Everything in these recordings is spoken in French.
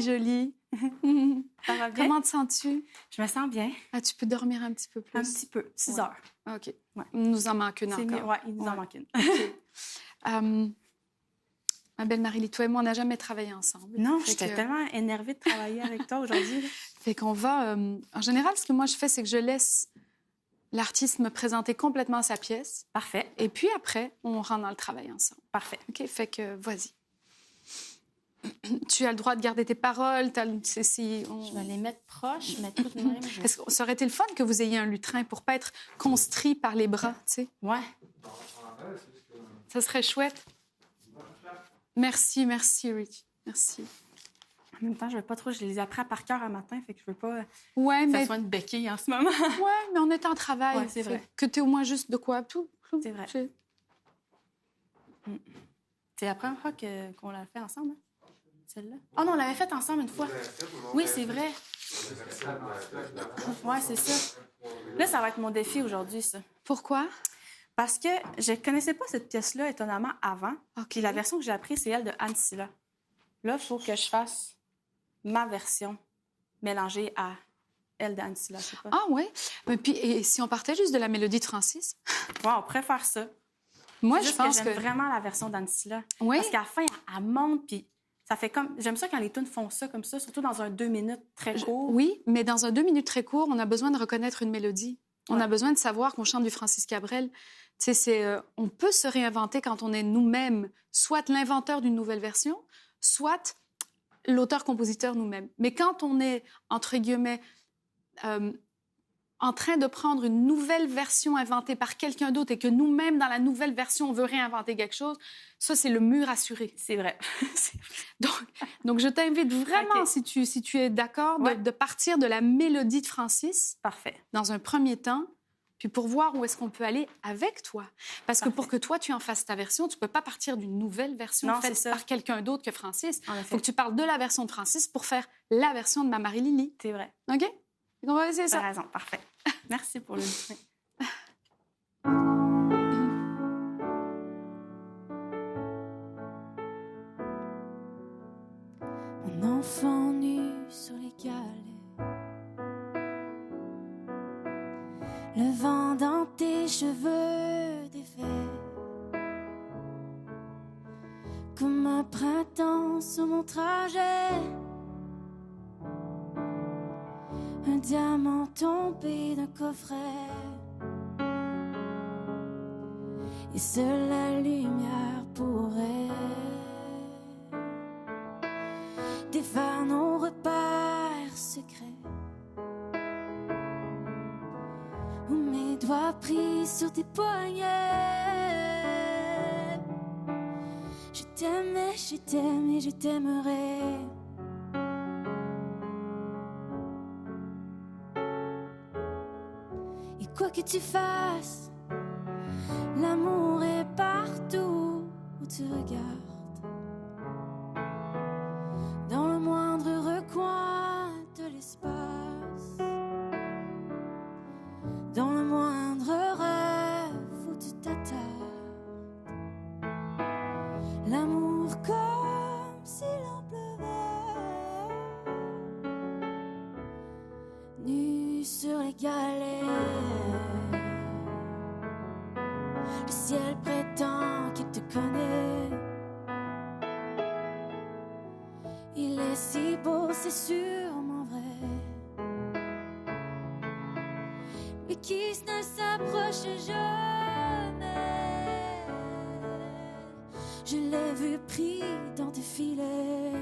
jolie. Ça va bien? Comment te sens-tu? Je me sens bien. Ah, tu peux dormir un petit peu plus? Un petit peu, 6 heures. OK. Ouais. Il nous en manque une C'est encore. mieux. Ouais, il nous en manque une. Ma belle Marie-Lie, toi et moi, on n'a jamais travaillé ensemble. Non, j'étais tellement énervée de travailler avec toi aujourd'hui. Fait qu'on va... en général, ce que moi, je fais, c'est que je laisse l'artiste me présenter complètement sa pièce. Parfait. Et puis après, on rentre dans le travail ensemble. Parfait. OK? Fait que, vas-y. Tu as le droit de garder tes paroles. Je vais les mettre proches, mais tout de même... Est-ce que ça aurait été le fun que vous ayez un lutrin pour pas être constrit par les bras, tu sais? Ouais. Ça serait chouette. Merci, Rich. Merci. En même temps, je les apprends par cœur à matin, fait que je veux pas ouais, que mais... ça soit une béquille en ce moment. Ouais, mais on est en travail. Ouais, c'est vrai. Que tu aies au moins juste de quoi. Tout. C'est vrai. C'est la première fois qu'on l'a fait ensemble, hein? Celle-là. Oh non, on l'avait faite ensemble une fois. Oui, c'est vrai. Ouais, c'est ça. Là, ça va être mon défi aujourd'hui, ça. Pourquoi? Parce que je connaissais pas cette pièce-là, étonnamment, avant. OK. Puis la version que j'ai apprise, c'est elle de Anne Silla. Là, il faut que je fasse ma version mélangée à elle de Anne Silla, je sais pas. Ah oui? Puis, et si on partait juste de la mélodie de Francis? Ouais, on préfère ça. Moi, C'est je pense j'aime vraiment la version d'Anne Silla. Oui? Parce qu'à la fin, elle monte, puis ça fait comme... J'aime ça quand les tunes font ça comme ça, surtout dans un 2 minutes très court. Oui, mais dans un 2 minutes très court, on a besoin de reconnaître une mélodie. On a besoin de savoir qu'on chante du Francis Cabrel. Tu sais, on peut se réinventer quand on est nous-mêmes, soit l'inventeur d'une nouvelle version, soit l'auteur-compositeur nous-mêmes. Mais quand on est, entre guillemets, en train de prendre une nouvelle version inventée par quelqu'un d'autre et que nous-mêmes, dans la nouvelle version, on veut réinventer quelque chose, ça, c'est le mur assuré. C'est vrai. donc, je t'invite vraiment, si tu es d'accord, de partir de la mélodie de Francis. Parfait. Dans un premier temps, puis pour voir où est-ce qu'on peut aller avec toi. Parce que pour que toi, tu en fasses ta version, tu ne peux pas partir d'une nouvelle version faite par quelqu'un d'autre que Francis. Il faut que tu parles de la version de Francis pour faire la version de ma Marie-Lily. C'est vrai. OK? Donc, on va essayer ça. Tu as raison, parfait. Merci pour le lutrin. Mon enfant nu sur les galets, le vent dans tes cheveux défaits, comme un printemps sur mon trajet, un diamant tombé d'un coffret, et seule la lumière pourrait défaire nos repères secrets, où mes doigts pris sur tes poignets. Je t'aimais, je t'aime et je t'aimerai. Et quoi que tu fasses, l'amour est partout où tu regardes. Dans le moindre recoin de l'espace, dans le moindre rêve où tu t'attardes, l'amour comme s'il en pleuvait, nu sur les galets. Le ciel prétend qu'il te connaît. Il est si beau, c'est sûrement vrai. Lui qui ne s'approche jamais. Je l'ai vu pris dans tes filets.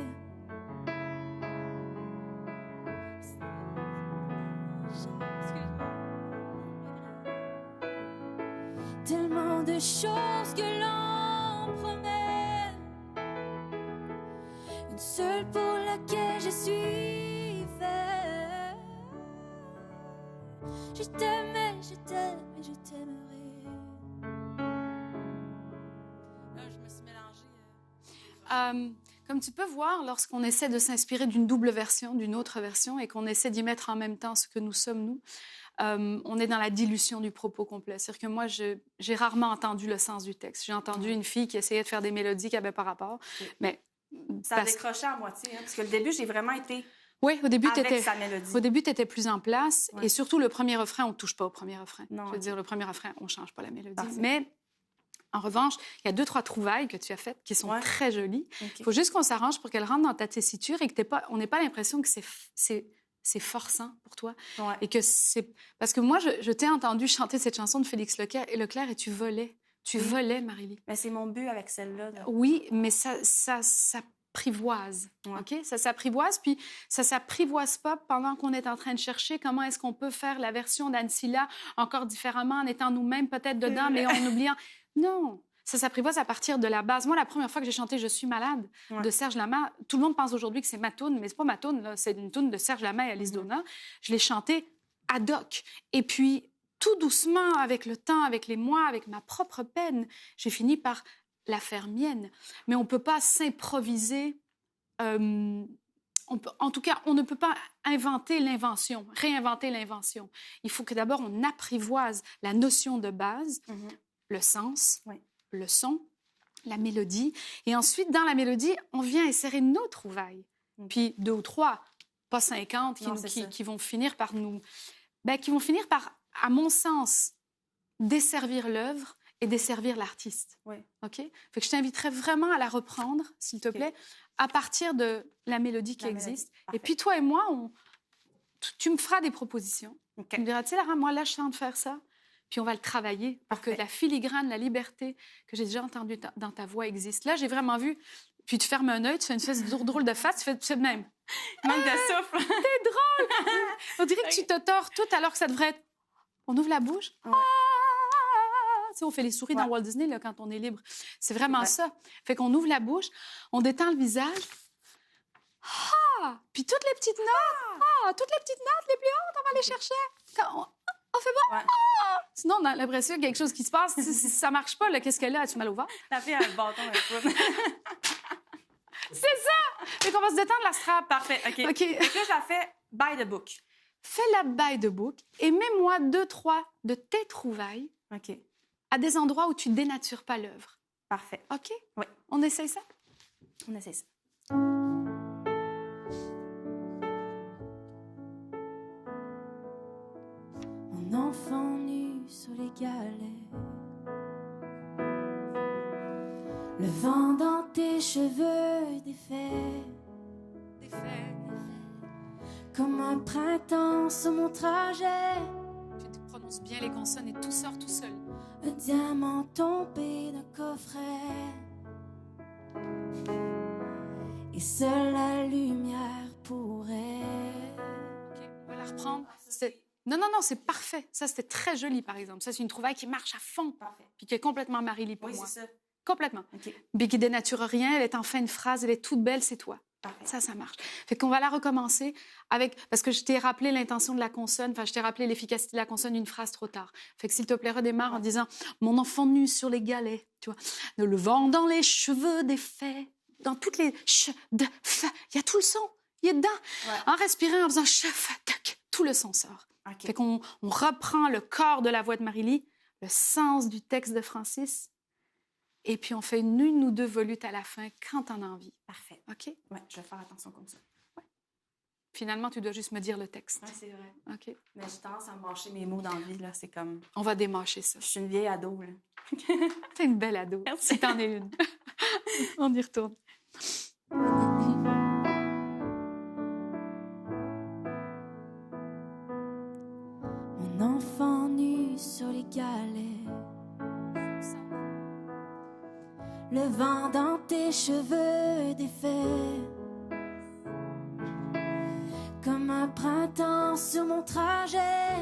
Tellement de choses que l'on promet. Une seule pour laquelle je suis fait. Je t'aimais, je t'aime et je t'aimerai. Là, je me suis mélangée. Comme tu peux voir, lorsqu'on essaie de s'inspirer d'une double version, d'une autre version, et qu'on essaie d'y mettre en même temps ce que nous sommes, nous, on est dans la dilution du propos complet. C'est-à-dire que moi, j'ai rarement entendu le sens du texte. J'ai entendu une fille qui essayait de faire des mélodies qui n'avaient pas rapport, mais Ça a décroché à moitié, hein, parce que le début, j'ai vraiment été Oui, au début, avec sa mélodie. Au début, tu étais plus en place. Ouais. Et surtout, le premier refrain, on ne touche pas au premier refrain. Non, Je veux dire, le premier refrain, on ne change pas la mélodie. Parfait. Mais en revanche, il y a 2-3 trouvailles que tu as faites qui sont très jolies. Il faut juste qu'on s'arrange pour qu'elles rentrent dans ta tessiture et on n'ait pas l'impression que c'est forçant pour toi. Ouais. Et que c'est... Parce que moi, je t'ai entendu chanter cette chanson de Félix Leclerc et tu volais. Tu volais, Marie-Lie. Mais c'est mon but avec celle-là. Oui, mais ça s'apprivoise. Ouais. OK? Ça s'apprivoise, puis ça s'apprivoise pas pendant qu'on est en train de chercher comment est-ce qu'on peut faire la version d'Ancilla encore différemment en étant nous-mêmes peut-être dedans, mais en oubliant... Non! Ça s'apprivoise à partir de la base. Moi, la première fois que j'ai chanté « Je suis malade » de Serge Lama, tout le monde pense aujourd'hui que c'est ma toune, mais c'est pas ma toune, là. C'est une toune de Serge Lama et Alice Donna. Je l'ai chantée ad hoc. Et puis, tout doucement, avec le temps, avec les mois, avec ma propre peine, j'ai fini par la faire mienne. Mais on ne peut pas s'improviser. En tout cas, on ne peut pas inventer l'invention, réinventer l'invention. Il faut que d'abord, on apprivoise la notion de base, le sens, le son, la mélodie. Et ensuite, dans la mélodie, on vient insérer nos trouvailles. Puis 2 ou 3, pas 50, qui vont finir par nous... qui vont finir par, à mon sens, desservir l'œuvre et desservir l'artiste. Oui. OK? Fait que je t'inviterais vraiment à la reprendre, s'il te plaît, à partir de la mélodie qui existe. Et puis toi et moi, tu me feras des propositions. Tu me diras, tu sais, Lara, moi, là, je sens de faire ça. Puis on va le travailler pour que la filigrane, la liberté que j'ai déjà entendue dans ta voix existe. Là, j'ai vraiment vu... Puis tu fermes un œil, tu fais une espèce de drôle de face, tu fais de même. Manque de souffle. T'es drôle! On dirait que tu te tords tout alors que ça devrait être... On ouvre la bouche. Tu sais, on fait les souris dans Walt Disney là, quand on est libre. C'est vraiment ça. Fait qu'on ouvre la bouche, on détend le visage. Puis toutes les petites notes, toutes les petites notes les plus hautes, on va les chercher. On fait bon. Sinon, on a l'impression qu'il y a quelque chose qui se passe. Si ça marche pas, qu'est-ce qu'elle a? As-tu mal au ventre? T'as fait un bâton avec C'est ça! Fait qu'on va se détendre la strap. Parfait, OK. Fait que là, je la fais by the book. Fais-la by the book et mets-moi 2-3 de tes trouvailles à des endroits où tu dénatures pas l'œuvre. Parfait. OK? Oui. On essaye ça? On essaye ça. Mon enfant nu sur les galets, le vent dans tes cheveux défaits, comme un printemps sur mon trajet. Tu prononces bien les consonnes et tout sort tout seul. Un diamant tombé d'un coffret, et seule la lumière pourrait. OK, on va la reprendre. Non, c'est parfait. Ça, c'était très joli, par exemple. Ça, c'est une trouvaille qui marche à fond. Parfait. Puis qui est complètement Marie-Lie pour moi. Oui, c'est ça. Complètement. OK. Mais qui dénature rien. Elle est en fin de phrase. Elle est toute belle, c'est toi. Parfait. Ça marche. Fait qu'on va la recommencer avec... Parce que je t'ai rappelé l'intention de la consonne. Enfin, je t'ai rappelé l'efficacité de la consonne une phrase trop tard. Fait que s'il te plaît, redémarre en disant « Mon enfant nu sur les galets », tu vois. Le vent dans les cheveux défaits. Dans toutes les ch, de, f, il y a tout le son. Il est dedans. Ouais. En respirant, en faisant ch, f, tac, tout le son sort. Fait qu'on reprend le corps de la voix de Marie-Lie, le sens du texte de Francis, et puis on fait une ou 2 volutes à la fin quand t'en as envie. Parfait. OK? Oui, je vais faire attention comme ça. Ouais. Finalement, tu dois juste me dire le texte. Oui, c'est vrai. OK? Mais j'ai tendance à mâcher mes mots dans la vie, là. C'est comme... On va démâcher ça. Je suis une vieille ado, là. T'es une belle ado. Merci. Si t'en es une. On y retourne. Mon enfant nu sur les galets, le vent dans tes cheveux défaits, comme un printemps sur mon trajet,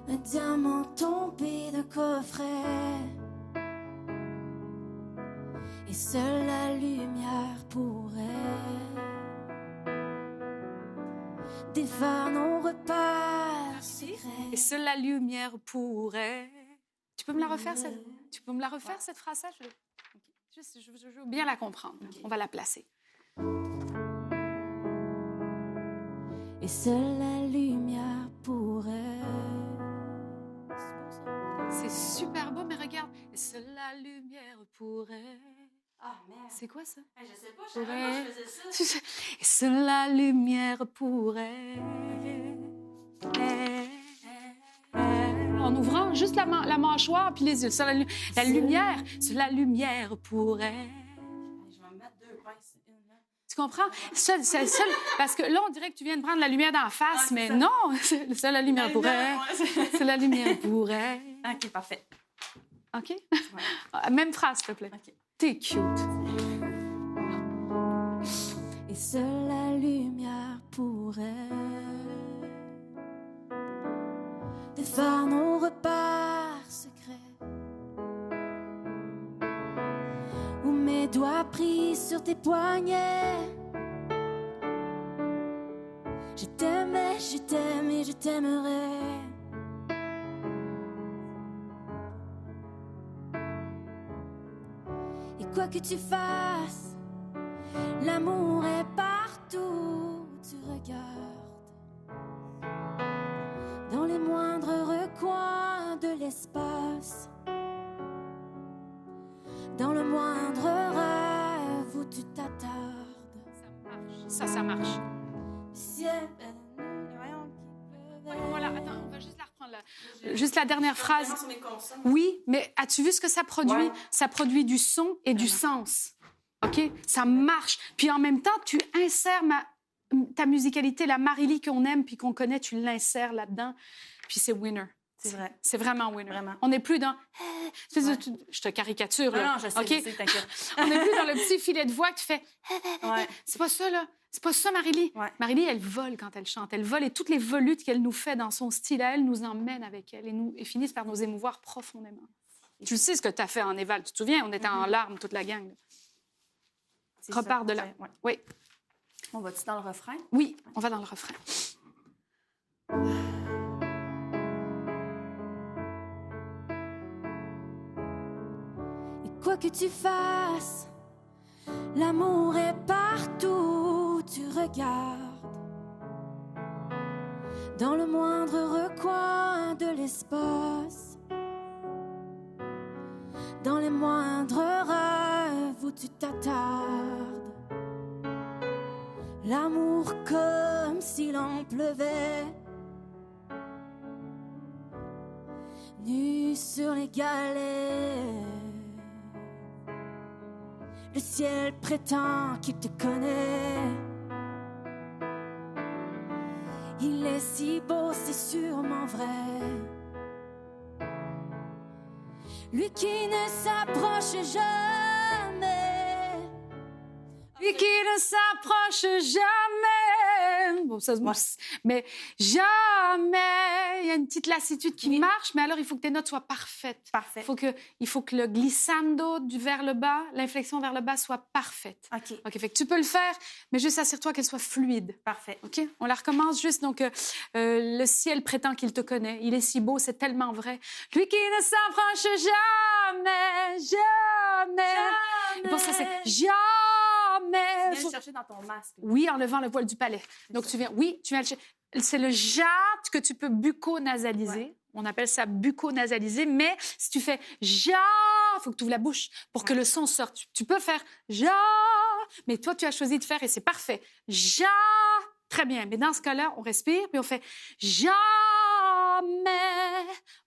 un diamant tombé d'un coffret, et seule la lumière pourrait défaire nos repas secrets. Et seule la lumière pourrait... Tu peux me la refaire, cette phrase-là? Je veux bien la comprendre. On va la placer. Et seule la lumière pourrait... C'est super beau, mais regarde. Et seule la lumière pourrait... Ah, merde. C'est quoi ça? Je sais pas, je savais pas que je faisais ça. Et seule la lumière pourrait... En ouvrant juste la mâchoire puis les yeux. Sur la lumière, sur la lumière pourrait... Je vais me mettre 2 pinces. Une là. Tu comprends? Seul, parce que là, on dirait que tu viens de prendre la lumière d'en face, Ah, mais ça. non, seule la lumière pourrait. Ouais. Seule la lumière pourrait. OK, parfait. OK? Ouais. Même phrase, s'il te plaît. OK. T'es cute. Et seule la lumière pourrait défaire nos repères secrets, où mes doigts pris sur tes poignets. Je t'aimais, je t'aime et je t'aimerai. Et quoi que tu fasses, l'amour est partout où tu regardes, dans les moindres recoins de l'espace, dans le moindre rêve où tu t'attardes. Ça marche. Ciel, Voyons. Voilà, attends, on va juste la reprendre. Juste la dernière phrase. Sur mes consonnes. Oui, mais as-tu vu ce que ça produit? Ouais. Ça produit du son et du sens. OK? Ça marche. Puis en même temps, tu insères ta musicalité, la Marie-Lie qu'on aime puis qu'on connaît, tu l'insères là-dedans. Puis c'est winner. C'est vrai. C'est vraiment winner. Vraiment. On n'est plus dans... Ouais. Je te caricature, là. Non, je sais, OK? je sais, t'inquiète. On n'est plus dans le petit filet de voix que tu fais... Ouais. C'est pas ça, là. C'est pas ça, Marie-Lie. Ouais. Marie-Lie, elle vole quand elle chante. Elle vole et toutes les volutes qu'elle nous fait dans son style à elle nous emmènent avec elle et finissent par nous émouvoir profondément. Tu sais ce que tu as fait en Éval. Tu te souviens? On était en larmes, toute la gang. Là. C'est Repars ça. de là. Ouais. Oui. On va-tu dans le refrain? Oui, on va dans le refrain. et quoi que tu fasses, l'amour est partout où tu regardes, dans le moindre recoin de l'espace, dans les moindres rêves où tu t'attardes. L'amour comme s'il en pleuvait, nu sur les galets. Le ciel prétend qu'il te connaît. Il est si beau, c'est sûrement vrai. Lui qui ne s'approche jamais. Lui qui ne s'approche jamais. Bon, ça, Ouais. mais jamais. Il y a une petite lassitude qui marche, mais alors il faut que tes notes soient parfaites. Parfait. Il faut que le glissando vers le bas, l'inflexion vers le bas soit parfaite. OK. OK, fait que tu peux le faire, mais juste assure-toi qu'elle soit fluide. Parfait. OK? On la recommence juste. Donc, le ciel prétend qu'il te connaît. Il est si beau, c'est tellement vrai. Lui qui ne s'approche jamais, jamais. Bon, ça, c'est jamais. Tu viens Faut- le chercher dans ton masque. Oui, en levant le voile du palais. Donc, ça. tu viens le chercher. C'est le jatte que tu peux bucco-nasaliser. Ouais. On appelle ça bucco-nasaliser. Mais si tu fais ja, il faut que tu ouvres la bouche pour que le son sorte. Tu peux faire ja, mais toi, tu as choisi de faire et c'est parfait. Ja, très bien. Mais dans ce cas-là, on respire puis on fait jamais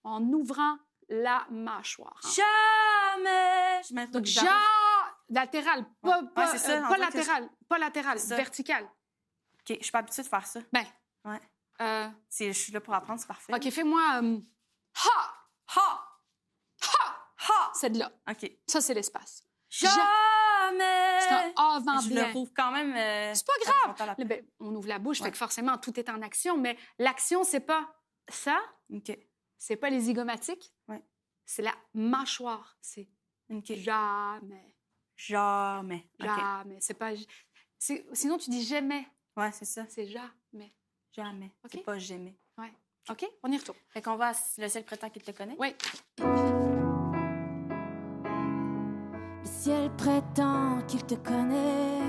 en ouvrant la mâchoire. Jamais. Je mets Donc, du ja, barreau. latéral, Ouais. pas, Ouais, c'est ça, en pas fait, latéral, pas latéral, C'est ça. vertical. OK, je suis pas habituée de faire ça. Ben, Ouais. euh, Je suis là pour apprendre, c'est parfait. OK, fais-moi ha, Ha! ha. Ha! C'est de là. OK. Ça, c'est l'espace. Jamais! C'est un A avant Je bien. le rouvre quand même. C'est pas grave. horizontal après. Ben, on ouvre la bouche, Ouais. fait que forcément, tout est en action. Mais l'action, c'est pas ça, OK. c'est pas les zygomatiques. Ouais. C'est la mâchoire. C'est OK. jamais. Jamais. OK. Jamais. C'est pas... Sinon, tu dis jamais. Ouais, c'est ça. C'est jamais. Jamais. OK. C'est pas jamais. Ouais. OK? On y retourne. Fait qu'on va à le ciel prétend qu'il te connaît. Oui. Le ciel prétend qu'il te connaît.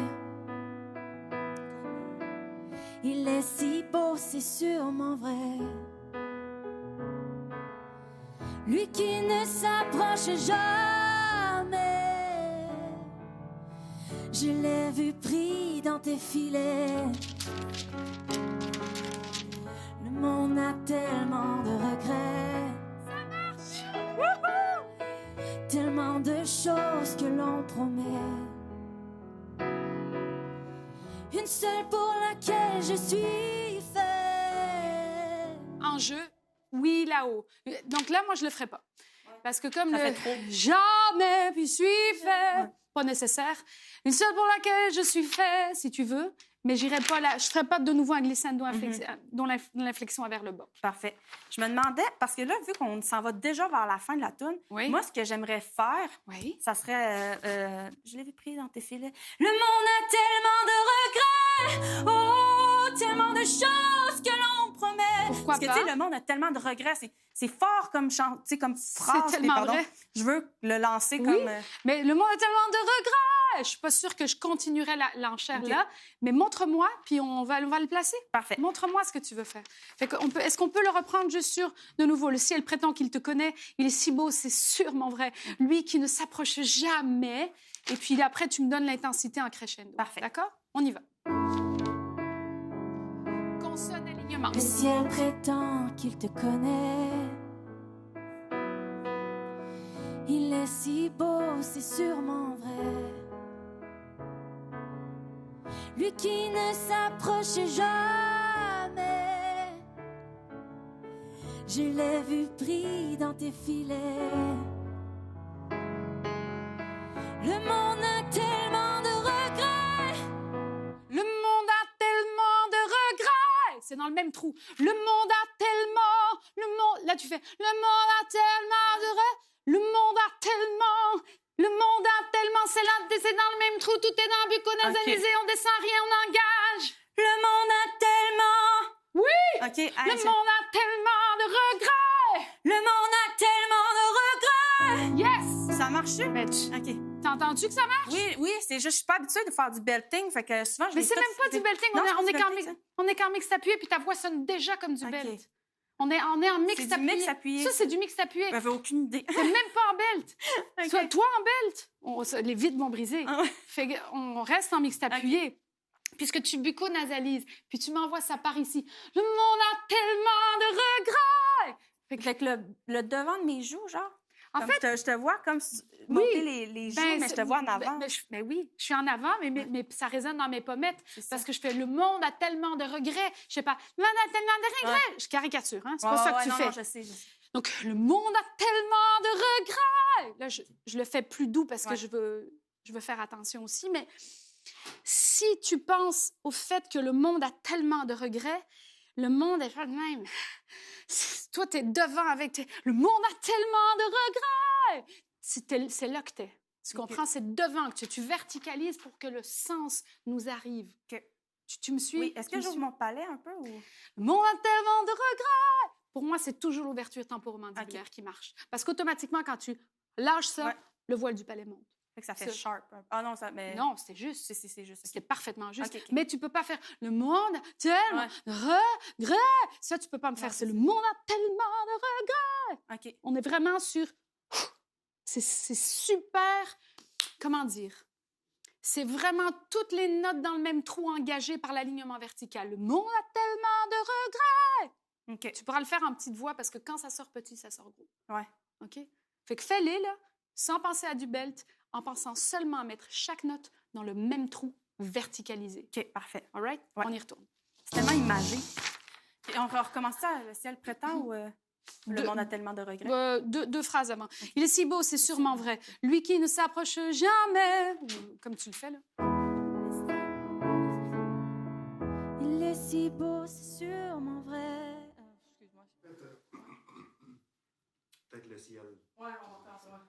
Il est si beau, c'est sûrement vrai. Lui qui ne s'approche jamais. Je l'ai vu pris dans tes filets. Le monde a tellement de regrets. Ça marche! Tellement de choses que l'on promet. Une seule pour laquelle je suis fait. En jeu, oui, là-haut. Donc là, moi, je le ferai pas. Parce que comme Ça le fait trop. jamais puis suis fait, pas nécessaire. Une seule pour laquelle je suis fait, si tu veux, mais j'irai pas là. Je ferai pas de nouveau un glissando dont l'inflexion est vers le bas. Parfait. Je me demandais, parce que là, vu qu'on s'en va déjà vers la fin de la toune, Oui. moi, ce que j'aimerais faire, Oui. ça serait... je l'avais pris dans tes filets. Le monde a tellement de regrets, oh, tellement de choses que l'on promet. Pourquoi Parce que, pas? tu sais, le monde a tellement de regrets. C'est fort comme, comme phrase. C'est tellement mais pardon, vrai. Je veux le lancer Oui. comme... Mais le monde a tellement de regrets. Je suis pas sûre que je continuerai l'enchère OK. là, mais montre-moi, puis on va le placer. Parfait. Montre-moi ce que tu veux faire. Est-ce qu'on peut le reprendre juste sur, de nouveau, le ciel prétend qu'il te connaît, il est si beau, c'est sûrement vrai. Lui qui ne s'approche jamais, et puis après, tu me donnes l'intensité en crescendo. Parfait. D'accord? On y va. Consonne, alignement. Le ciel prétend qu'il te connaît. Il est si beau, c'est sûrement vrai. Lui qui ne s'approche jamais. Je l'ai vu pris dans tes filets. Le monde a tellement de regrets. Le monde a tellement de regrets. C'est dans le même trou. Le monde a tellement... Là, tu fais... Le monde a tellement de regrets. Le monde a tellement... Le monde a tellement... C'est dans le même trou. Tout est dans bucco-nasalisé. On descend rien, on engage. Le monde a tellement... Oui! OK. Le monde a tellement de regrets. Le monde a tellement de regrets. Yes! Ça a marché? Mais OK. t'as entendu que ça marche? Oui, oui, c'est juste, je suis pas habituée de faire du belting, fait que souvent, je Mais l'ai c'est fait- même pas du belting. Non, c'est On est du qu'en belting, mix, on est qu'en mixte appuyé, puis ta voix sonne déjà comme du OK. belt. On est en mixte C'est du appuyé. mix appuyé. Ça, c'est du mixte appuyé. J'avais aucune idée. C'est même pas en belt. OK. Soit toi en belt. Les vides vont briser. Ah ouais. Fait on reste en mixte appuyé. Puisque tu bucco-nasalises, puis tu m'envoies ça par ici. Le monde a tellement de regrets. Fait que le devant de mes joues, genre. En Comme fait, je te vois comme monter les joues, mais je te vois en avant. Ben oui, je suis en avant, mais ça résonne dans mes pommettes. C'est ça. Parce que je fais le monde a tellement de regrets. Je sais pas, le monde a tellement de regrets. Je caricature, hein? C'est pas ça que tu non, fais. Non, je sais. Donc, le monde a tellement de regrets. Là, je le fais plus doux parce que Ouais. je veux faire attention aussi. Mais si tu penses au fait que le monde a tellement de regrets, le monde est pas le même. Toi, t'es devant avec le monde a tellement de regrets. C'est là que t'es. Tu comprends? C'est devant que tu verticalises pour que le sens nous arrive. OK. Tu me suis? Oui, est-ce Tu que me j'ouvre suis? mon palais un peu ou... Le monde a tellement de regrets. Pour moi, c'est toujours l'ouverture temporomandibulaire qui marche. Parce qu'automatiquement, quand tu lâches ça, Ouais. le voil du palais monte. Fait que ça fait Ça. sharp. Ah non, ça... Mais... Non, c'était juste. C'est juste. C'était parfaitement juste. OK, OK. Mais tu peux pas faire le monde a tellement de regrets. Ça, tu peux pas me faire. Non, C'est c'est le ça. monde a tellement de regrets. OK. On est vraiment sur... C'est super... Comment dire? C'est vraiment toutes les notes dans le même trou engagées par l'alignement vertical. Le monde a tellement de regrets. OK. Tu pourras le faire en petite voix parce que quand ça sort petit, ça sort gros. Ouais. OK? Fait que fais-les, là, sans penser à du belt, en pensant seulement à mettre chaque note dans le même trou verticalisé. OK, parfait. All right? Ouais. On y retourne. C'est tellement imagé. Et on va recommencer à le ciel prétend ou le De- monde a tellement de regrets? Deux phrases avant. Il est si beau, c'est sûrement vrai. Lui qui ne s'approche jamais. Comme tu le fais, là. Il est si beau, c'est sûrement vrai. Excuse-moi. Peut-être le ciel. Ouais, on va faire ça.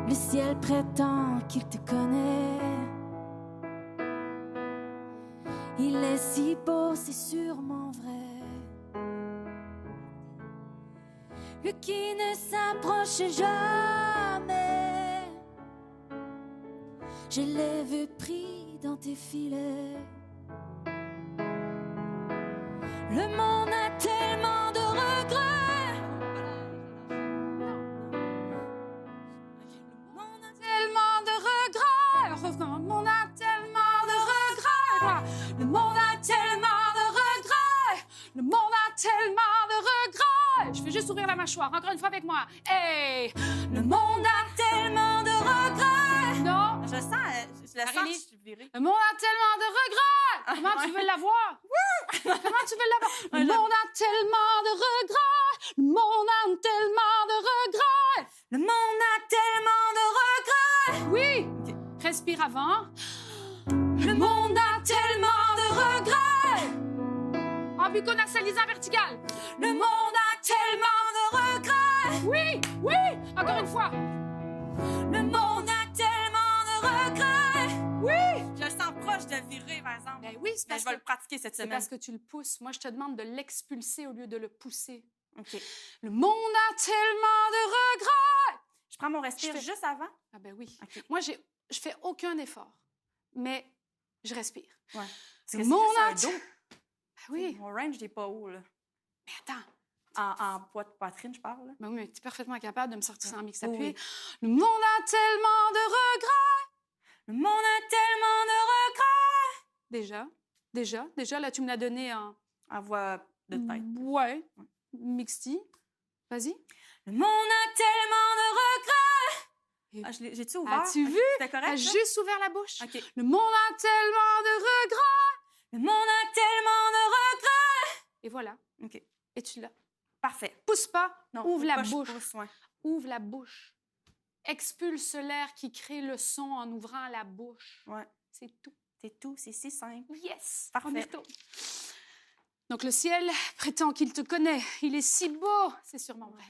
Le ciel prétend qu'il te connaît. Il est si beau, c'est sûrement vrai. Lui qui ne s'approche jamais. Je l'ai vu pris dans tes filets. Le monde a tellement de regrets. Tellement mâchoire. Encore une fois avec moi. Hey! Le monde a tellement de regrets. Non. Je sens, je le sens, Marie-Lie. je suis virée. Le monde a tellement de regrets. Comment tu veux l'avoir? Comment tu veux l'avoir? Le monde a tellement de regrets. Le monde a tellement de regrets. Le monde a tellement de regrets. Oui. OK. Respire avant. Le monde a tellement de regrets. En bucco-nasalisant vertical. Le monde a tellement de regrets. Oui, oui. Encore une fois. Le monde a tellement de regrets. Oui. Je le sens proche de virer, par exemple. Ben oui, c'est Mais parce, je vais que, le pratiquer cette c'est semaine. parce que tu le pousses. Moi, je te demande de l'expulser au lieu de le pousser. OK. Le monde a tellement de regrets. Je prends mon respire Je fais- juste avant. Ah ben oui. OK. Moi, je fais aucun effort, mais je respire. Ouais. Parce Le que c'est monde juste un a- dos. Ben oui. Mon range n'est pas haut, là. Mais attends. En poids de poitrine, je parle, là. Ben oui, mais tu es parfaitement capable de me sortir sans mix Oui, appuyé. oui. Le monde a tellement de regrets. Le monde a tellement de regrets. Déjà, là, tu me l'as donné en... En voix de tête. Ouais. Mixti. Vas-y. Le monde a tellement de regrets. Et- Ah, j'ai-tu ouvert? As-tu vu? C'était T'as correct, ça? juste ouvert la bouche. OK. Le monde a tellement de regrets. Le monde a tellement de regrets. Et voilà. OK. Et tu l'as. Parfait. Pousse pas. Non, Ouvre faut la pas que je bouche. pousse, ouais. Ouvre la bouche. Expulse l'air qui crée le son en ouvrant la bouche. Ouais. C'est tout. C'est tout, c'est si simple. Yes! Parfait. On y retourne. Donc le ciel prétend qu'il te connaît. Il est si beau. C'est sûrement vrai.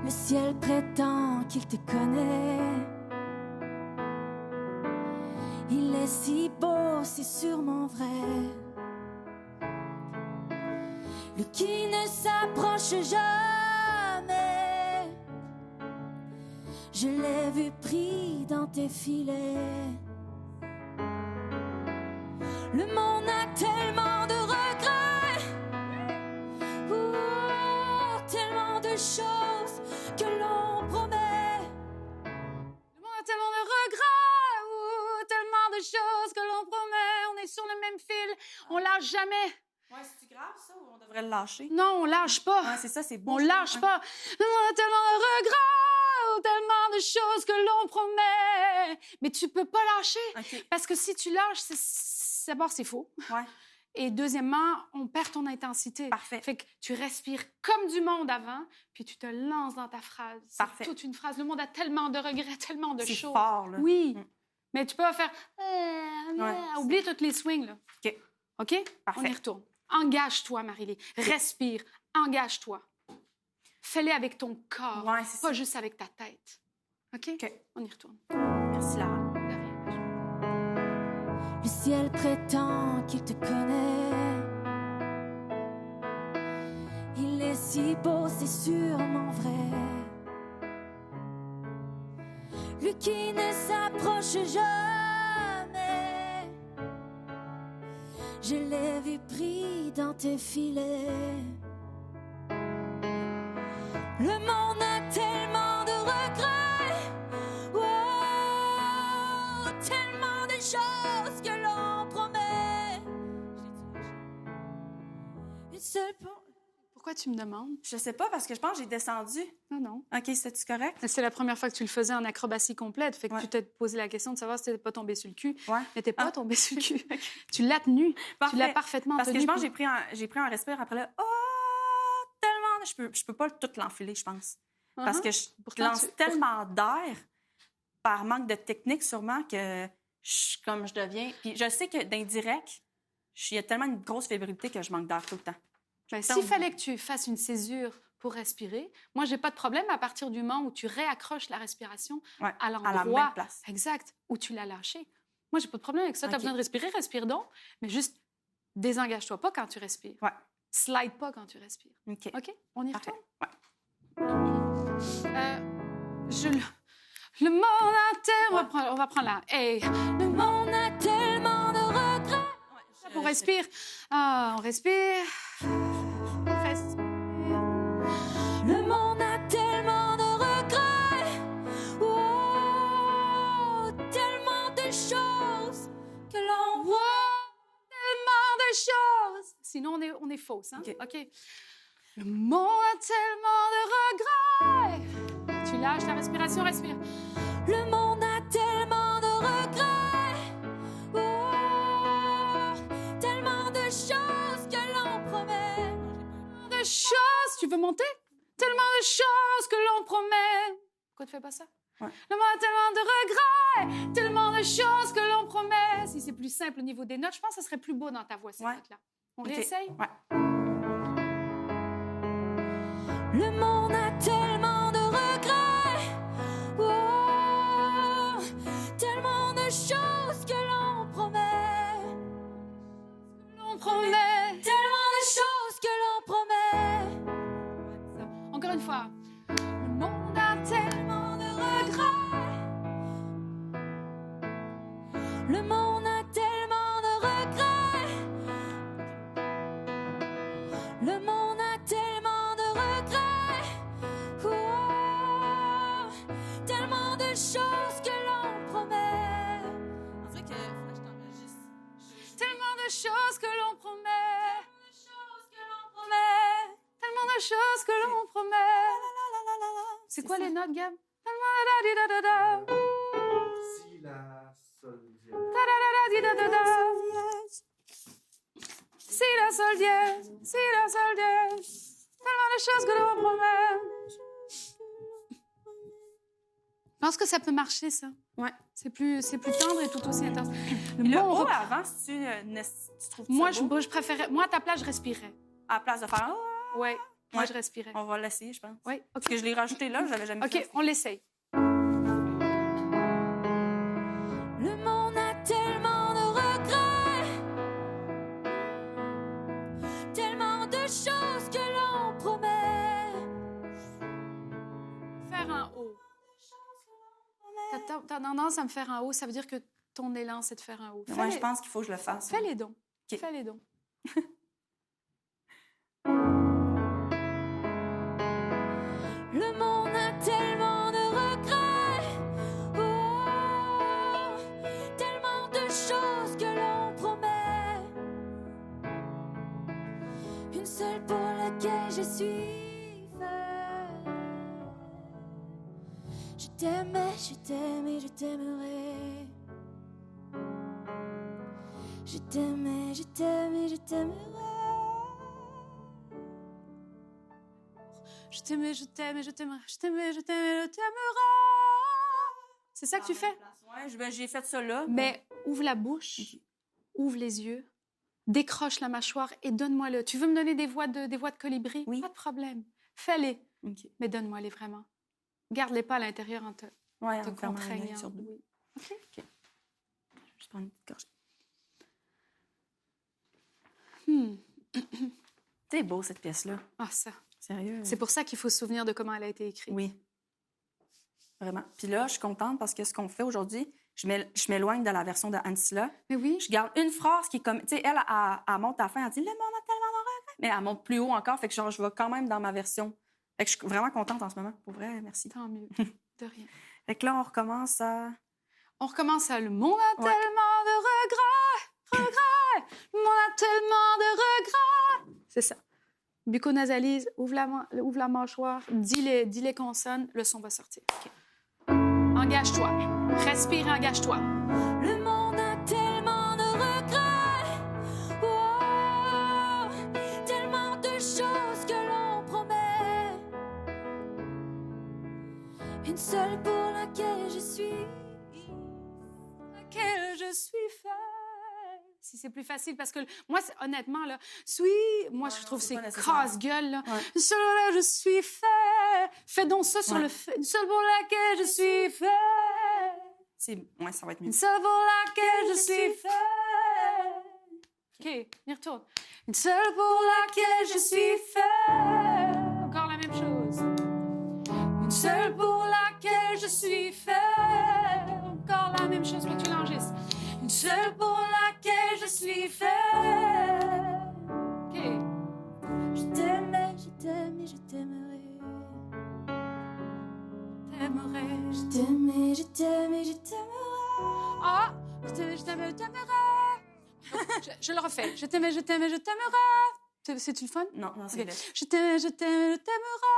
Le ciel prétend qu'il te connaît. Il est si beau, c'est sûrement vrai. Lui qui ne s'approche jamais. Je l'ai vu pris dans tes filets. Le monde a tellement de regrets. Oh, tellement de choses que l'on promet. Le monde a tellement de regrets. Ouh, tellement de choses que l'on promet. On est sur le même fil. On lâche jamais. Ouais, c'est grave, ça, ou on devrait le lâcher? Non, on lâche pas. Ouais, c'est ça, c'est beau. On ça. lâche pas. Le monde a tellement de regrets. Tellement de choses que l'on promet. Mais tu peux pas lâcher. OK. Parce que si tu lâches, d'abord, c'est faux. Ouais. Et deuxièmement, on perd ton intensité. Parfait. Fait que tu respires comme du monde avant, puis tu te lances dans ta phrase. C'est Parfait. toute une phrase. Le monde a tellement de regrets, tellement de C'est choses. fort, là. Oui. Mm. Mais tu peux pas faire... Ouais. Oublie toutes les swings, là. OK. OK? Parfait. On y retourne. Engage-toi, Marie-Lie. Respire. Engage-toi. Fais-le avec ton corps, Ouais, c'est pas ça. juste avec ta tête. OK? OK. On y retourne. Merci, Lara. De rien. Le ciel prétend qu'il te connaît. Il est si beau, c'est sûrement vrai. Lui qui ne s'approche jamais. Je l'ai vu pris dans tes filets. Le monde a tellement de regrets. Oh, tellement de choses que l'on promet. Une seule Pourquoi tu me demandes? Je sais pas, parce que je pense que j'ai descendu. Non, non. OK, c'est-tu correct? C'est la première fois que tu le faisais en acrobatie complète. Fait que Ouais. tu t'es posé la question de savoir si t'étais pas tombé sur le cul. Ouais. Mais t'es pas Ah. tombé sur le cul. Tu l'as tenu. Parfait. Tu l'as parfaitement Parce que tenu. je pense que puis- j'ai pris un respire après là. Oh, tellement. Je peux pas tout l'enfiler, je pense. Parce que je Pourtant, lance tellement d'air par manque de technique, sûrement, que comme je deviens. Puis je sais que d'indirect, il y a tellement une grosse fébrilité que je manque d'air tout le temps. Ben, Tant s'il mieux. fallait que tu fasses une césure pour respirer, moi, j'ai pas de problème à partir du moment où tu réaccroches la respiration Ouais, à à la l'endroit même place. exact où tu l'as lâché. Moi, j'ai pas de problème avec ça. Tu as OK. besoin de respirer, respire donc, mais juste désengage-toi pas quand tu respires. Ouais. Slide pas quand tu respires. OK. OK? On y Parfait. retourne? Ouais. Le monde a tellement... On va prendre là. Hey, Le monde a tellement de regrets. on respire. Ah, on respire. Respire. Le monde a tellement de regrets. Oh, tellement de choses que l'on voit. Tellement de choses. Sinon, on est on est fausse. Hein? OK. OK. Le monde a tellement de regrets. Tu lâches la respiration, respire. Le monde a tellement de regrets. Oh, tellement de choses que l'on promet. De choses. Tu veux monter? Tellement de choses que l'on promet. Pourquoi tu fais pas ça? Ouais. Le monde a tellement de regrets, tellement de choses que l'on promet. Si c'est plus simple au niveau des notes, je pense que ça serait plus beau dans ta voix, ces Ouais. notes-là. On OK. réessaye? Ouais. Le monde a tellement de regrets. Oh, tellement de choses que l'on promet. L'on promet. Tellement de choses que l'on promet. Ça. Encore une fois. Le monde a tellement de regrets. Le monde a tellement de regrets. Le monde a tellement de regrets. Oh, tellement de choses que l'on promet. On dirait que faudrait que je t'enregistre. Tellement de choses que l'on promet. Promet. Tellement de choses que l'on promet. C'est quoi ça. les notes, Gab? Tellement de da da da da. Si, la, sol, dièse. Da da da da da da da. Si la sol dièse, si la sol dièse. Tellement de choses que l'on promet. Je pense que ça peut marcher, ça. Ouais. C'est plus tendre et tout aussi intense. Puis le Bon, on haut va- avant, si tu trouves Moi, ça beau, je préférais... Moi, à ta place, je respirais. à la place de faire Ouais. Moi, Ouais. je respirais. on va l'essayer, je pense. Oui, Parce OK. que je l'ai rajouté là, je l'avais jamais fait. OK, on l'essaye. Le monde a tellement de regrets. Tellement de choses que l'on promet. Faire un haut. T'as tendance à me faire un haut, ça veut dire que ton élan, c'est de faire un haut. Moi, je pense qu'il faut que je le fasse. Fais les dons. OK. Fais les dons. Le monde a tellement de regrets. Oh, tellement de choses que l'on promet. Une seule pour laquelle je suis faite. Je t'aimais, je t'aime et je t'aimerai. Je t'aimais, je t'aime et je t'aimerai. Je t'aimais, je t'aime, je t'aimerai. Je t'aimais, je t'aime, je t'aimerai. C'est ça que tu fais? Ouais, j'ai fait ça là. Mais ouvre la bouche, ouvre les yeux, décroche la mâchoire et donne-moi-le. Tu veux me donner des voix de colibri? Oui. Pas de problème. Fais-les, OK. mais donne-moi-les vraiment. Garde-les pas à l'intérieur en te Ouais, en fermant un œil contraignant. sur deux. Oui. Je vais prendre une petite gorgée. C'est beau, cette pièce-là. Ah, ça. Sérieux. C'est pour ça qu'il faut se souvenir de comment elle a été écrite. Oui. Vraiment. Puis là, je suis contente parce que ce qu'on fait aujourd'hui, je m'éloigne de la version de Ancilla. Mais oui, Je garde une phrase qui est comme... Tu sais, elle monte à la fin, elle dit « Le monde a tellement de regrets. » Mais elle monte plus haut encore, fait que genre, je vais quand même dans ma version. Fait que je suis vraiment contente en ce moment. Pour vrai, merci. tant mieux. De rien. Fait que là, on recommence à... On recommence à... Le monde a Ouais. tellement de regrets. Le monde a tellement de regrets. C'est ça. Bucco-nasalise, ouvre la mâchoire, dis les consonnes, le son va sortir. OK. Engage-toi. Respire, engage-toi. Le monde a tellement de regrets. Oh, tellement de choses que l'on promet. Une seule pour laquelle je suis. Laquelle je suis faite. Si c'est plus facile, parce que moi, honnêtement, là, moi, je trouve que c'est c'est pas nécessaire. casse-gueule, là. Ouais. Une seule pour laquelle je suis fait. Fais donc ça sur Ouais. le fait. Une seule pour laquelle je suis fait. Ouais, ça va être mieux. Une seule pour laquelle je suis fait. OK, y retourne. Une seule pour laquelle je suis fait. Encore la même chose. Une seule pour laquelle je suis fait. Encore la même chose, mais tu l'enregistres. Une seule pour laquelle je suis fait. OK. Je t'aimais, je t'aime et je t'aimerai. T'aimerais. Je t'aimais, je t'aime et je t'aimerai. Ah! Je t'aimerais, je t'aimerais. Je le refais. Je t'aimais, je t'aimais, je t'aimerais. C'est-tu le fun? Non, non, c'est Ok. vrai. Je t'aime, je t'aime, je t'aimerai.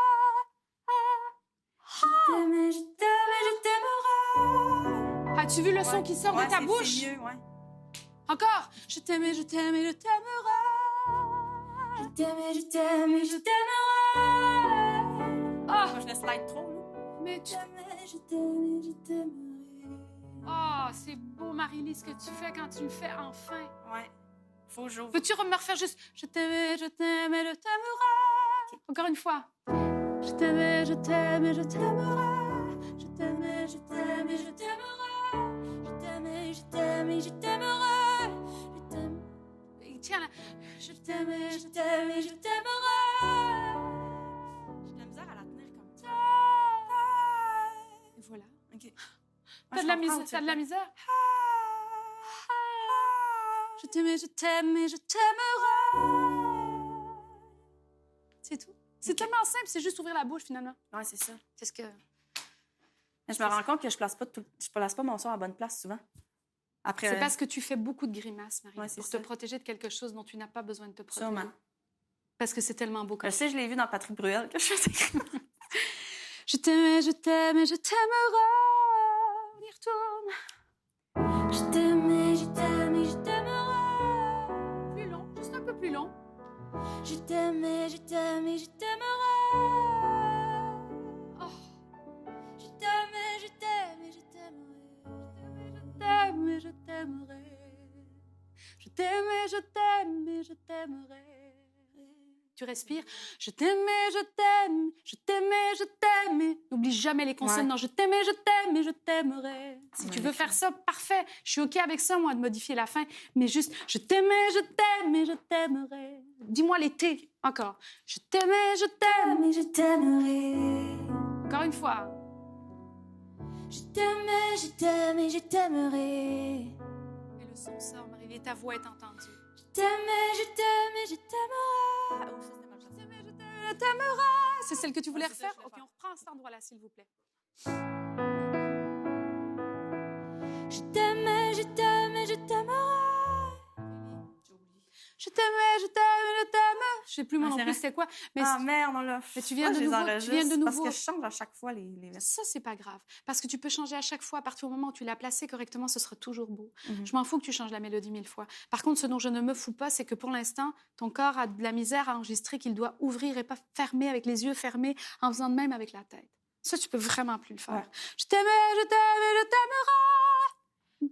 Je t'aime, je t'aime, je t'aimerai. As-tu vu le son qui sort de ta bouche? C'est mieux, ouais. Encore. Je t'aime, je t'aime, je t'aimerai. Je t'aime, je t'aime, je t'aimerai. Ah, Moi, je le slide trop, là. mais tu... Je t'aime, je t'aimerai. Ah, c'est beau, Marie-Lise, ce que tu fais quand tu le fais enfin. Ouais. Faut que j'ouvre. Peux-tu me refaire juste je t'aime, je t'aime, je t'aimerai. Encore une fois. Je t'aime, je t'aime, je t'aimerai. Je t'aime, je t'aime, je t'aimerai. Je t'aime, je t'aime, je t'aimerai. Je t'aime, Et tiens là. je t'aime, je t'aime, je t'aimerai. J'ai de la misère à la tenir comme ça. Et voilà. OK. T'as de la misère? T'as de la misère? Je t'aime, je t'aime, je t'aimerai. C'est tout. C'est tellement simple, c'est juste ouvrir la bouche finalement. Ouais, c'est ça. C'est ce que. Mais je me rends compte que je place pas mon son à la bonne place souvent. Après, C'est parce que tu fais beaucoup de grimaces, Marie, Ouais, c'est pour ça. te protéger de quelque chose dont tu n'as pas besoin de te protéger. sûrement. Parce que c'est tellement beau Je comme ça. sais, je l'ai vu dans Patrick Bruel que je faisais. Je t'aime, je t'aime, je t'aimerai. On y retourne. Je t'aime, je t'aime, je t'aimerai. Plus long, juste un peu plus long. Je t'aime, je t'aime, je t'aimerai. Oh. Je t'aime, je t'aime, je t'aimerai. Je t'aimerai. Je t'aime, je t'aime, je t'aimerai. Tu respires. Je t'aimais, je t'aime, je t'aimais, je t'aime. N'oublie jamais les consonnes. Ouais. Non, je t'aimais, je t'aime et je t'aimerai. Si Ouais, tu veux écrit. faire ça, parfait. Je suis OK avec ça, moi, de modifier la fin. Mais juste, je t'aimais, je t'aime et je t'aimerai. Dis-moi les T. Encore. Je t'aimais, je t'aime. Je t'aimerai. Encore une fois. Je t'aime, je t'aime, je t'aimerai. Et le son sort, Marie. Ta voix est entendue. Je t'aime, je t'aime, je t'aimerai. Oh, ça, c'était ma chanson. Je t'aimerai. C'est celle que tu voulais Ouais, c'est ça, refaire? je OK, voulais on reprend à cet endroit-là, s'il vous plaît. Je t'aime, je t'aime, je t'aimerai. Je t'aimais, je t'aime, je t'aime. Je sais plus moi Ah, non c'est plus vrai. c'était quoi. Mais Ah, merde, on l'a. Mais tu viens de je les nouveau- tu enregistre viens de Parce nouveau- que je change à chaque fois les versions. ça, c'est pas grave. Parce que tu peux changer à chaque fois. À partir du moment où tu l'as placé correctement, ce sera toujours beau. Mhm. Je m'en fous que tu changes la mélodie 1000 fois. Par contre, ce dont je ne me fous pas, c'est que pour l'instant, ton corps a de la misère à enregistrer qu'il doit ouvrir et pas fermer avec les yeux fermés en faisant de même avec la tête. Ça, tu peux vraiment plus le faire. Ouais. Je t'aimais, je t'aimais, je t'aimerai.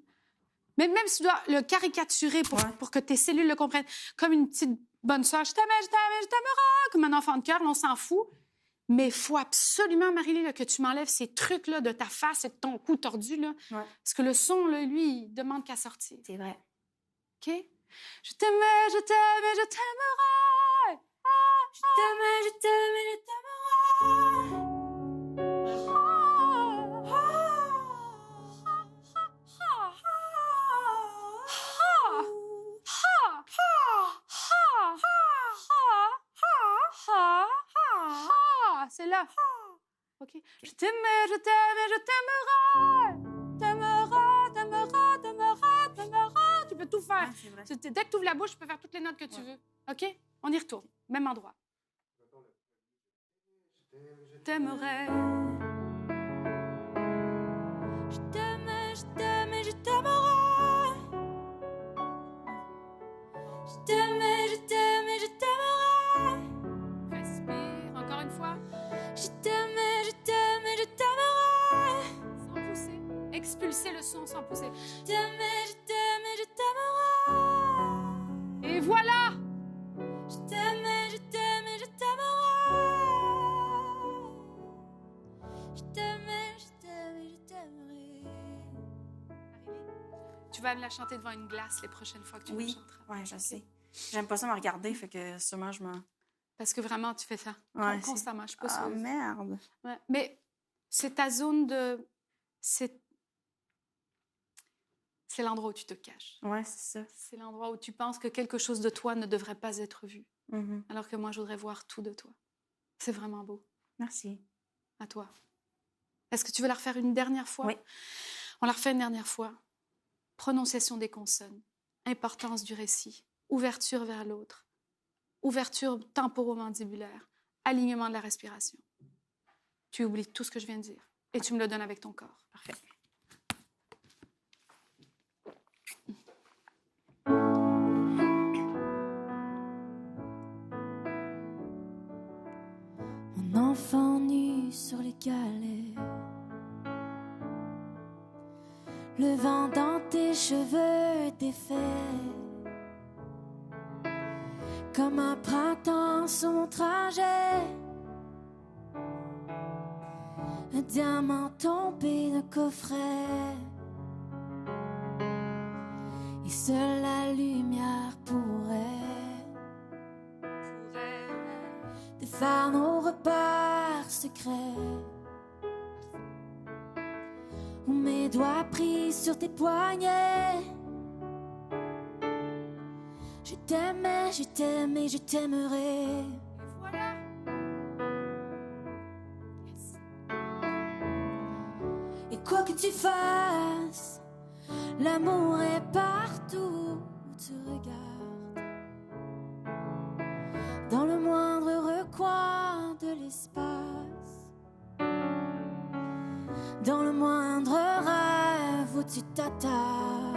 Mais même si tu dois le caricaturer pour, Ouais. pour que tes cellules le comprennent, comme une petite bonne soeur, je t'aimais, je t'aimais, je t'aimerai, comme un enfant de cœur, là, on s'en fout. Mais il faut absolument, Marie-Lise, là, que tu m'enlèves ces trucs-là de ta face et de ton cou tordu. Là, Ouais. parce que le son, là, lui, il demande qu'à sortir. C'est vrai. OK? Je t'aimais, je t'aimais, je t'aimerai. Je t'aime, je t'aime, je t'aimerai. C'est là. OK. Je t'aimais, je t'aimais, je t'aimerai. T'aimerai, t'aimerai, t'aimerai, t'aimerai. Tu peux tout faire. Ouais, c'est vrai. Dès que tu ouvres la bouche, tu peux faire toutes les notes que tu veux. OK? On y retourne. Même endroit. T'aimerais. Je t'aime, je t'aime, je t'aimerai. Je t'aime, je t'aime, je t'aimerai. Respire. Encore une fois. Je t'aime, je t'aime, je t'aimerai. Sans pousser. Expulser le son sans pousser. Je t'aime, je t'aime, je t'aimerai. Et voilà! Je t'aime, je t'aime, je t'aimerai. Je t'aime, je t'aime, je t'aimerai. Tu vas me la chanter devant une glace les prochaines fois que tu me Oui. chanteras. Ouais, je sais. J'aime pas ça me regarder, fait que sûrement je m'en. Parce que vraiment, tu fais ça. Ouais, Constamment. Je suis pas Ah, sûre. merde. Ouais. Mais c'est ta zone de... C'est l'endroit où tu te caches. Ouais, c'est ça. C'est l'endroit où tu penses que quelque chose de toi ne devrait pas être vu. Mhm. Alors que moi, je voudrais voir tout de toi. C'est vraiment beau. Merci. À toi. Est-ce que tu veux la refaire une dernière fois? Oui. On la refait une dernière fois. Prononciation des consonnes. Importance du récit. Ouverture vers l'autre. ouverture temporomandibulaire, alignement de la respiration. Tu oublies tout ce que je viens de dire et tu me le donnes avec ton corps. Parfait. Mon enfant nu sur les galets, le vent dans tes cheveux défaits, comme un printemps sur mon trajet, un diamant tombé d'un coffret, et seule la lumière pourrait défaire nos repères secrets, où mes doigts pris sur tes poignets. Je t'aimais, je t'aimais, je t'aimerai. Voilà. Et quoi que tu fasses, l'amour est partout où tu regardes. Dans le moindre recoin de l'espace, dans le moindre rêve où tu t'attardes.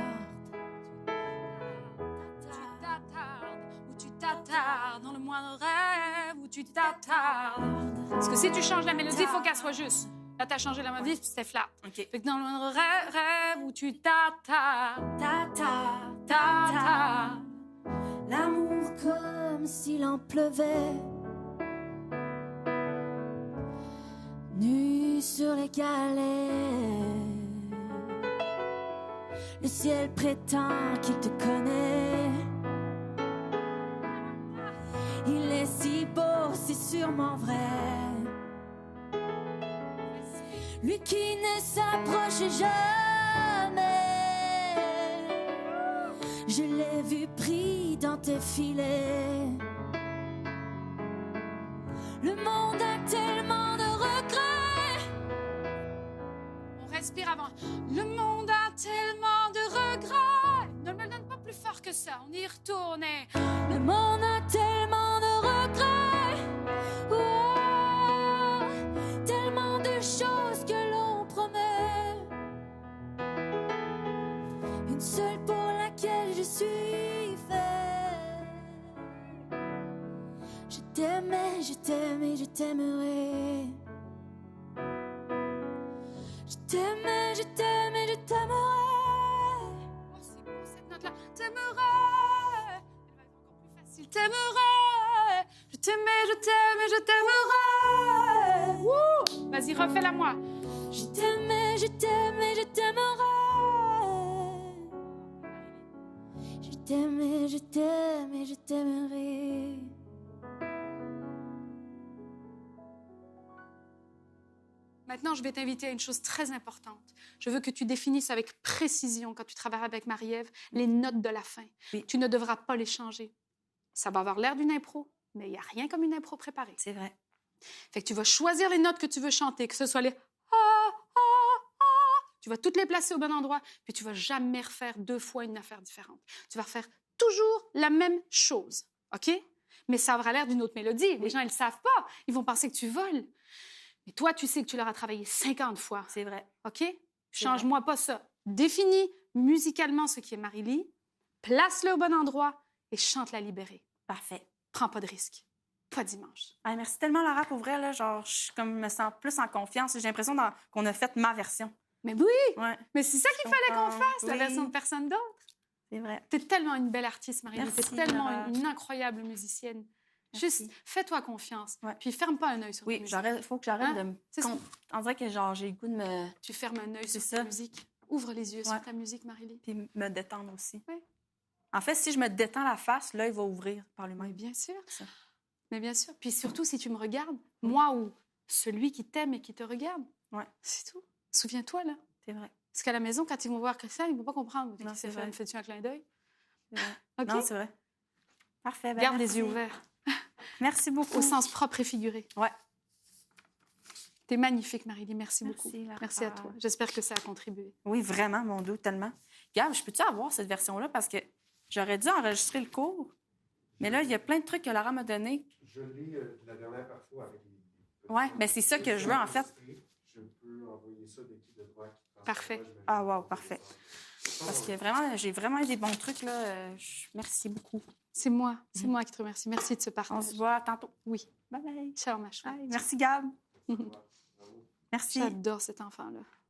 Où tu t'attardes, dans le moindre rêve, où tu t'attardes. Parce que si tu changes la mélodie, il faut qu'elle soit juste. Là, t'as changé la mélodie, puis c'était flat. OK. Fait que dans le moindre rêve, où tu t'attardes, T'attardes, t'attardes. l'amour comme s'il en pleuvait. Nu sur les galets, le ciel prétend qu'il te connaît. Il est si beau, c'est sûrement vrai. Lui qui ne s'approche jamais, je l'ai vu pris dans tes filets. Le monde a tellement de regrets. On respire avant. Le monde a tellement de regrets. Ne me le donne pas plus fort que ça. On y retourne. Le monde a tellement de regrets. Oh, tellement de choses que l'on promet. Une seule pour laquelle je suis fait. Je t'aimais, je t'aimais, je t'aimerai. Je t'aimais, je t'aimais, je t'aimerai. Oh, c'est beau cette note-là. T'aimerais. Elle va être encore plus facile. T'aimerais. Je t'aimais, je t'aimais, je t'aimerais. Wouh! Vas-y, refais-la moi. Je t'aimais, je t'aimais, je t'aimerai. Je t'aimais, je t'aimais, je t'aimerai. Maintenant, je vais t'inviter à une chose très importante. Je veux que tu définisses avec précision, quand tu travailles avec Marie-Ève, les notes de la fin. Oui. Tu ne devras pas les changer. Ça va avoir l'air d'une impro, mais il n'y a rien comme une impro préparée. C'est vrai. Fait que tu vas choisir les notes que tu veux chanter, que ce soit les ah, ah, ah. Tu vas toutes les placer au bon endroit, puis tu vas jamais refaire 2 fois une affaire différente. Tu vas refaire toujours la même chose, OK? Mais ça aura l'air d'une autre mélodie. Les gens, ils le savent pas. Ils vont penser que tu voles. Mais toi, tu sais que tu leur as travaillé 50 fois, C'est vrai. OK? Change-moi pas ça. Définis musicalement ce qui est Marie-Lie, place-le au bon endroit et chante-la libérée. Parfait. Prends pas de risque. Pas dimanche. Ah, merci tellement, Laura, pour vrai. Là, genre, je me sens plus en confiance. J'ai l'impression qu'on a fait ma version. Mais oui! Ouais, Mais c'est ça qu'il fallait qu'on fasse, la Oui. version de personne d'autre. c'est vrai. T'es tellement une belle artiste, Marie-Lie. Merci, T'es tellement Laura. une incroyable musicienne. Merci. Juste, fais-toi confiance. Ouais. Puis ferme pas un œil sur ta Oui, musique. il faut que j'arrête Hein? de me... C'est ça. On dirait que genre, j'ai le goût de me... Tu fermes un œil C'est sur ta ça. musique. Ouvre les yeux Ouais. sur ta musique, Marie-Lie. Puis me détendre aussi. Oui. En fait, si je me détends la face, l'œil va ouvrir par Mais lui-même. bien sûr. Ça. Mais bien sûr. Puis surtout, si tu me regardes, moi ou celui qui t'aime et qui te regarde, Ouais. c'est tout. Souviens-toi, là. C'est vrai. Parce qu'à la maison, quand ils vont voir Christian, ils ne vont pas comprendre. Non, c'est vrai. Fais-tu un clin d'œil? C'est vrai. OK? Non, c'est vrai. Parfait. Ben, Garde merci. les yeux ouverts. Merci beaucoup. Au sens propre et figuré. Ouais. T'es magnifique, Marie-Lie. Merci beaucoup. Merci, Lara. Merci à toi. J'espère que ça a contribué. Oui, vraiment, mon Dieu, tellement. Gab, je peux-tu avoir cette version-là? Parce que j'aurais dû enregistrer le cours, Mais là, il y a plein de trucs que Laura m'a donné. Je lis la dernière parfois avec les... Ouais, ben c'est ça que je veux, en fait. Je peux envoyer ça d'équipe de droit qui transfère Parfait. ça, je vais Ah, le wow, faire. parfait. Parce que vraiment, j'ai vraiment eu des bons trucs, là. Merci beaucoup. C'est moi qui te remercie. Merci de ce On partage. se voit tantôt. Oui. Bye bye. Ciao, ma chouette. Bye. Merci, Gab. Merci. J'adore cet enfant-là.